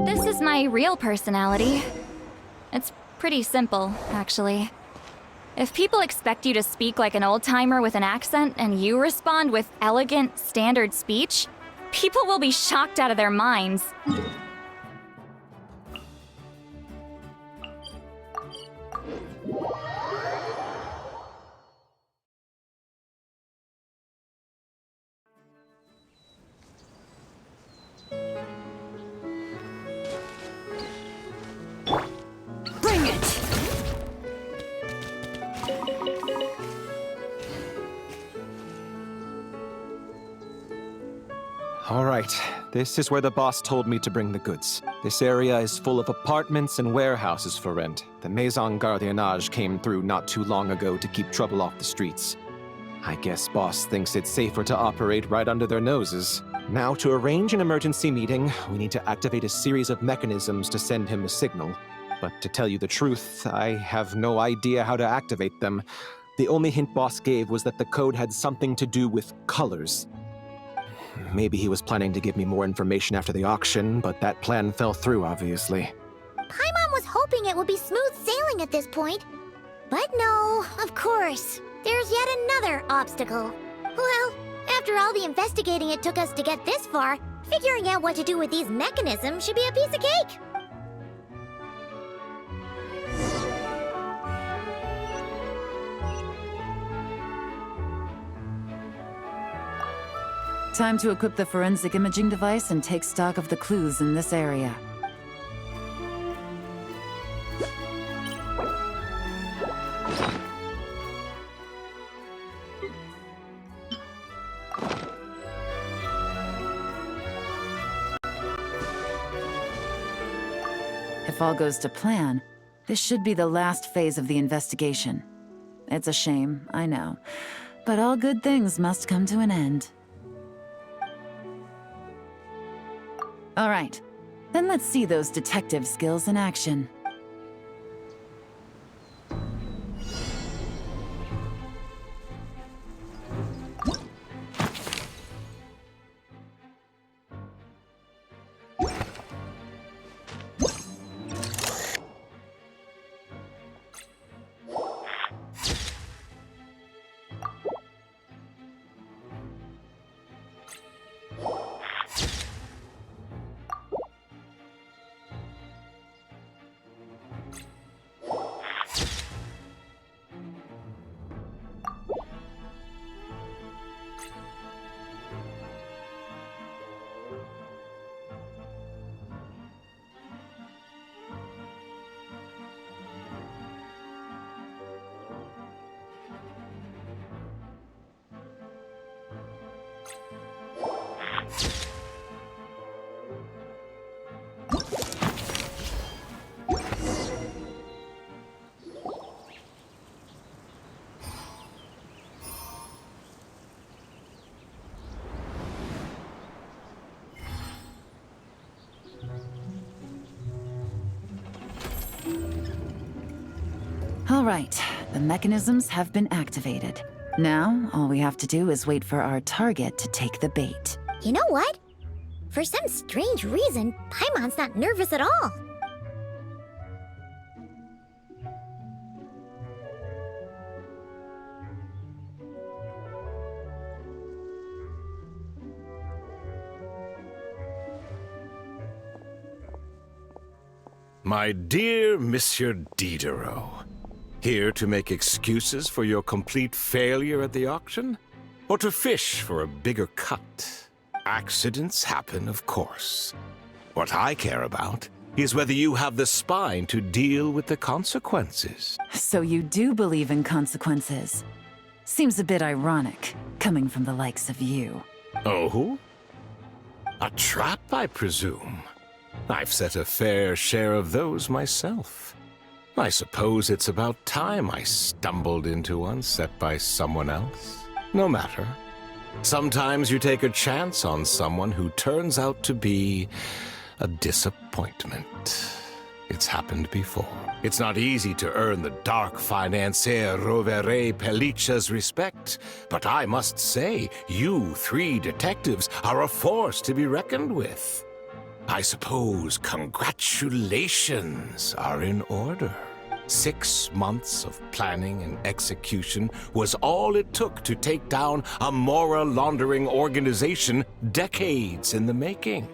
This is my real personality. It's pretty simple, actually. If people expect you to speak like an old-timer with an accent and you respond with elegant, standard speech, people will be shocked out of their minds. Bring it! All right, this is where the boss told me to bring the goods. This area is full of apartments and warehouses for rent. The Maison Gardiennage came through not too long ago to keep trouble off the streets. I guess boss thinks it's safer to operate right under their noses. Now, to arrange an emergency meeting, we need to activate a series of mechanisms to send him a signal. But to tell you the truth, I have no idea how to activate them. The only hint boss gave was that the code had something to do with colors. Maybe he was planning to give me more information after the auction, but that plan fell through, obviously. Paimon was hoping it would be smooth sailing at this point. But no, of course. There's yet another obstacle. Well, after all the investigating it took us to get this far, figuring out what to do with these mechanisms should be a piece of cake. Time to equip the forensic imaging device and take stock of the clues in this area. If all goes to plan, this should be the last phase of the investigation. It's a shame, I know, but all good things must come to an end. All right, then let's see those detective skills in action. All right, the mechanisms have been activated. Now, all we have to do is wait for our target to take the bait. You know what? For some strange reason, Paimon's not nervous at all. My dear Monsieur Diderot, here to make excuses for your complete failure at the auction? Or to fish for a bigger cut? Accidents happen, of course. What I care about is whether you have the spine to deal with the consequences. So you do believe in consequences. Seems a bit ironic, coming from the likes of you. Oh? A trap, I presume. I've set a fair share of those myself. I suppose it's about time I stumbled into one set by someone else. No matter. Sometimes you take a chance on someone who turns out to be a disappointment. It's happened before. It's not easy to earn the dark financier Rovere Pelliccia's respect, but I must say, you three detectives are a force to be reckoned with. I suppose congratulations are in order. 6 months of planning and execution was all it took to take down a moral laundering organization decades in the making.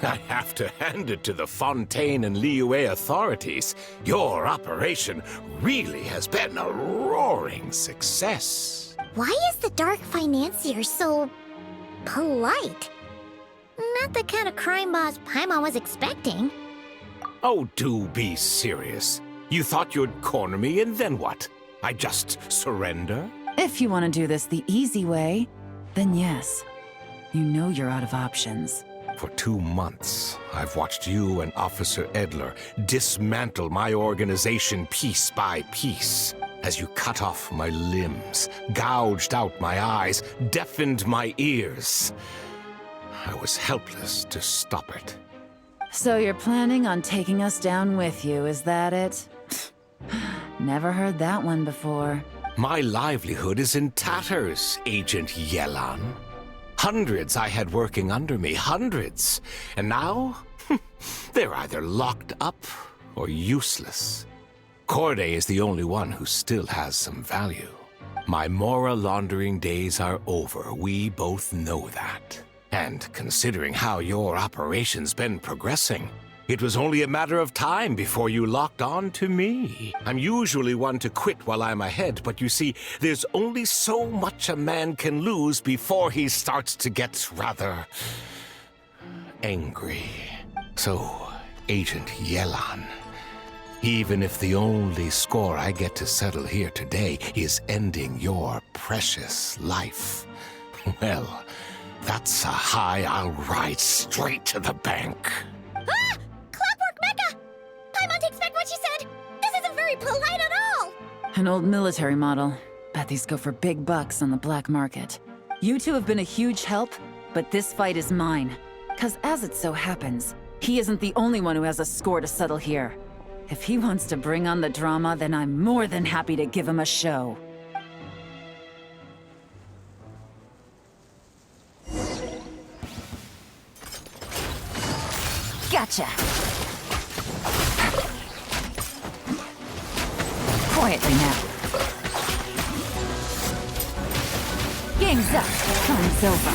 I have to hand it to the Fontaine and Liyue authorities. Your operation really has been a roaring success. Why is the Dark Financier so polite? Not the kind of crime boss Paimon was expecting. Oh, do be serious. You thought you'd corner me, and then what? I just surrender? If you want to do this the easy way, then yes. You know you're out of options. For 2 months, I've watched you and Officer Edler dismantle my organization piece by piece. As you cut off my limbs, gouged out my eyes, deafened my ears. I was helpless to stop it. So you're planning on taking us down with you, is that it? Never heard that one before. My livelihood is in tatters, Agent Yelan. Hundreds I had working under me, hundreds. And now, they're either locked up or useless. Corday is the only one who still has some value. My moral laundering days are over, we both know that. And considering how your operation's been progressing, it was only a matter of time before you locked on to me. I'm usually one to quit while I'm ahead, but you see, there's only so much a man can lose before he starts to get rather angry. So, Agent Yelan, even if the only score I get to settle here today is ending your precious life, well, that's a high I'll ride straight to the bank. Ah! Clockwork Mecha! Paimon takes back what she said! This isn't very polite at all! An old military model. Bet these go for big bucks on the black market. You two have been a huge help, but this fight is mine. 'Cause as it so happens, he isn't the only one who has a score to settle here. If he wants to bring on the drama, then I'm more than happy to give him a show. Gotcha! Quietly now. Game's up. Time's over.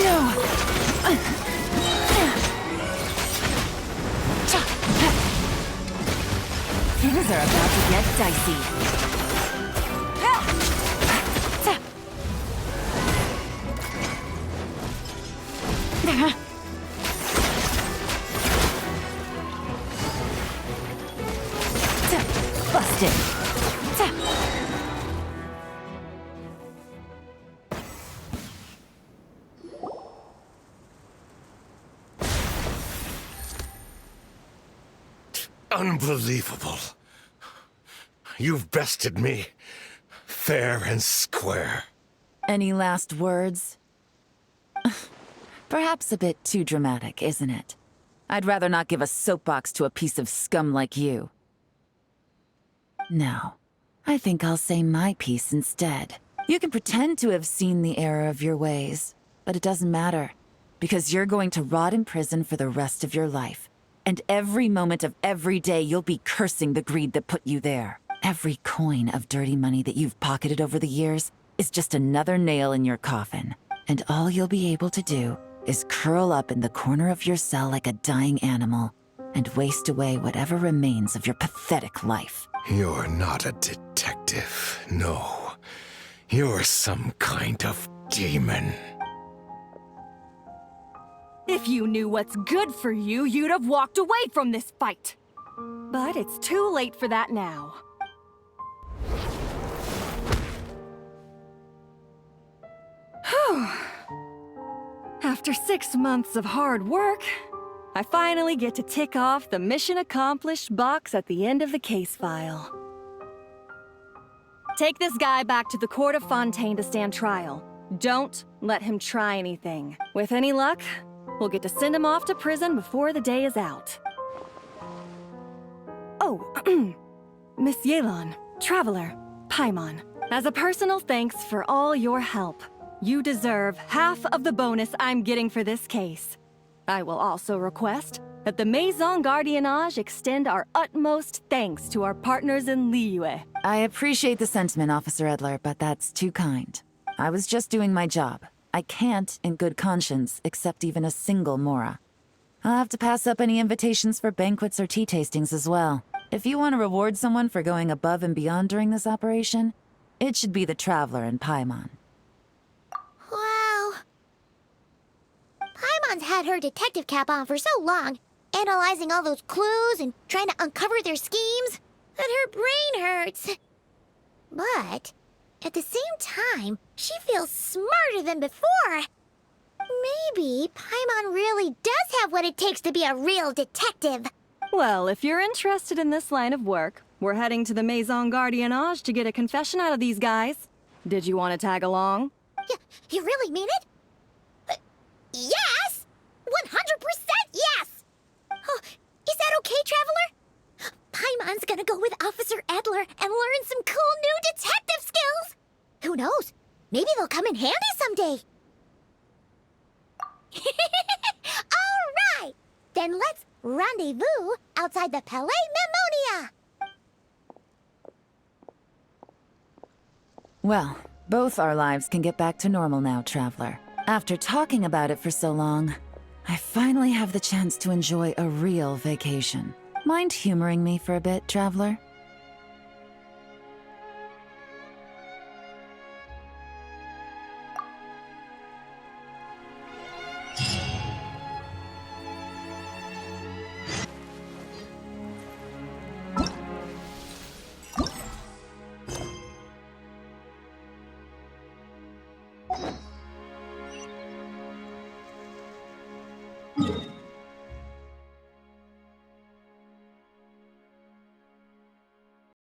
No! Things are about to get dicey. Busted. Unbelievable. You've bested me, fair and square. Any last words? Perhaps a bit too dramatic, isn't it? I'd rather not give a soapbox to a piece of scum like you. No, I think I'll say my piece instead. You can pretend to have seen the error of your ways, but it doesn't matter, because you're going to rot in prison for the rest of your life. And every moment of every day you'll be cursing the greed that put you there. Every coin of dirty money that you've pocketed over the years is just another nail in your coffin. And all you'll be able to do is curl up in the corner of your cell like a dying animal and waste away whatever remains of your pathetic life. You're not a detective, no. You're some kind of demon. If you knew what's good for you, you'd have walked away from this fight. But it's too late for that now. Whew. After 6 months of hard work, I finally get to tick off the mission accomplished box at the end of the case file. Take this guy back to the court of Fontaine to stand trial. Don't let him try anything. With any luck, we'll get to send him off to prison before the day is out. Oh, Oh, Miss Yelan, Traveler, Paimon. As a personal thanks for all your help, you deserve half of the bonus I'm getting for this case. I will also request that the Maison Gardiennage extend our utmost thanks to our partners in Liyue. I appreciate the sentiment, Officer Edler, but that's too kind. I was just doing my job. I can't, in good conscience, accept even a single Mora. I'll have to pass up any invitations for banquets or tea tastings as well. If you want to reward someone for going above and beyond during this operation, it should be the Traveler and Paimon. Wow. Paimon's had her detective cap on for so long, analyzing all those clues and trying to uncover their schemes, that her brain hurts. But at the same time, she feels smarter than before. Maybe Paimon really does have what it takes to be a real detective. Well, if you're interested in this line of work, we're heading to the Maison Gardiennage to get a confession out of these guys. Did you want to tag along? You really mean it? Yes! 100% yes! Oh, is that okay, Traveler? Paimon's gonna go with Officer Edler and learn some cool new detective skills! Who knows? Maybe they'll come in handy someday. All right! Then let's rendezvous outside the Palais Memonia! Well, both our lives can get back to normal now, Traveler. After talking about it for so long, I finally have the chance to enjoy a real vacation. Mind humoring me for a bit, Traveler?